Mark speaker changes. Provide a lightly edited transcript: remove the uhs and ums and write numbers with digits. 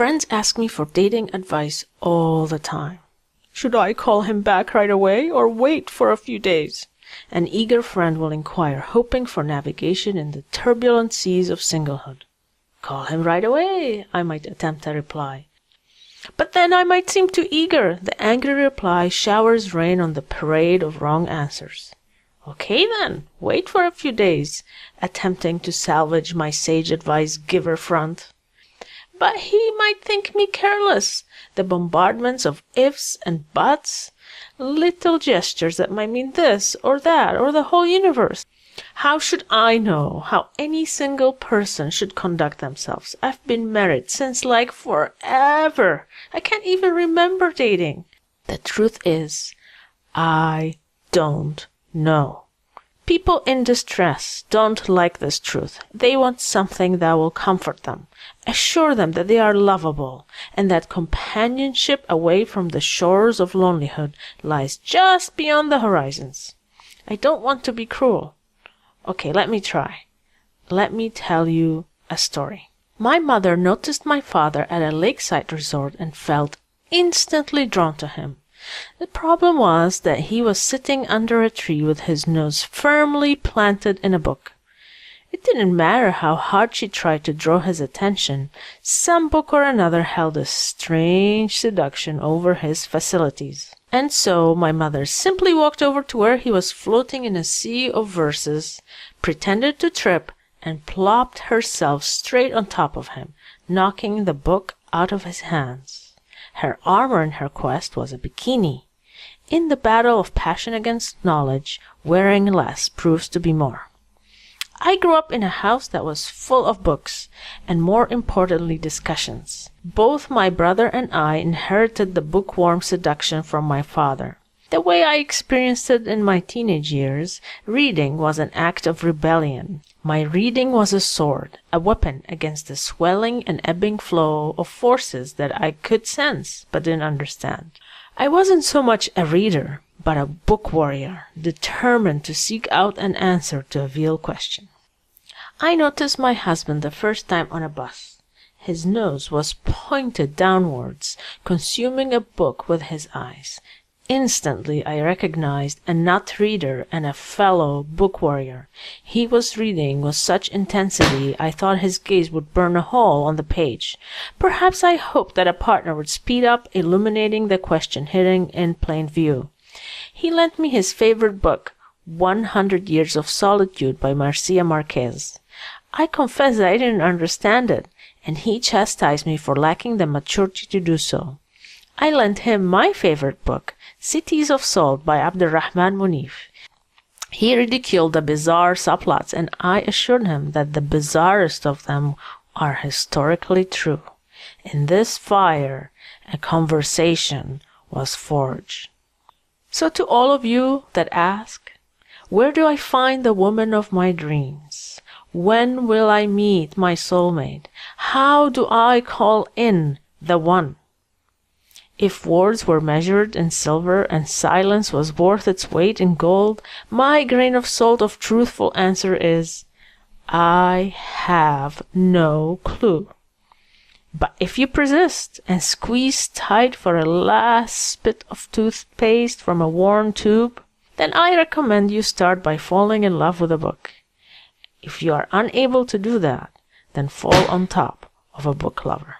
Speaker 1: Friends ask me for dating advice all the time. Should I call him back right away or wait for a few days? An eager friend will inquire, hoping for navigation in the turbulent seas of singlehood. Call him right away, I might attempt a reply. But then I might seem too eager. The angry reply showers rain on the parade of wrong answers. Okay then, wait for a few days, attempting to salvage my sage advice giver front. But he might think me careless. The bombardments of ifs and buts, little gestures that might mean this or that or the whole universe. How should I know how any single person should conduct themselves? I've been married since like forever. I can't even remember dating. The truth is, I don't know. People in distress don't like this truth. They want something that will comfort them, assure them that they are lovable, and that companionship away from the shores of lonelyhood lies just beyond the horizons. I don't want to be cruel. Okay, let me try. Let me tell you a story. My mother noticed my father at a lakeside resort and felt instantly drawn to him. The problem was that he was sitting under a tree with his nose firmly planted in a book. It didn't matter how hard she tried to draw his attention. Some book or another held a strange seduction over his facilities. And so my mother simply walked over to where he was floating in a sea of verses, pretended to trip, and plopped herself straight on top of him, knocking the book out of his hands. Her armor in her quest was a bikini. In the battle of passion against knowledge, wearing less proves to be more. I grew up in a house that was full of books, and more importantly discussions. Both my brother and I inherited the bookworm seduction from my father. The way I experienced it in my teenage years, reading was an act of rebellion. My reading was a sword, a weapon against the swelling and ebbing flow of forces that I could sense but didn't understand. I wasn't so much a reader, but a book warrior, determined to seek out an answer to a veiled question. I noticed my husband the first time on a bus. His nose was pointed downwards, consuming a book with his eyes. Instantly I recognized a not-reader and a fellow book warrior. He was reading with such intensity I thought his gaze would burn a hole on the page. Perhaps I hoped that a partner would speed up, illuminating the question hidden in plain view. He lent me his favorite book, 100 Years of Solitude by Garcia Marquez. I confess that I didn't understand it, and he chastised me for lacking the maturity to do so. I lent him my favorite book, Cities of Salt by Abdurrahman Munif. He ridiculed the bizarre subplots, and I assured him that the bizarrest of them are historically true. In this fire, a conversation was forged. So to all of you that ask, where do I find the woman of my dreams? When will I meet my soulmate? How do I call in the one? If words were measured in silver and silence was worth its weight in gold, my grain of salt of truthful answer is, I have no clue. But if you persist and squeeze tight for a last spit of toothpaste from a worn tube, then I recommend you start by falling in love with a book. If you are unable to do that, then fall on top of a book lover.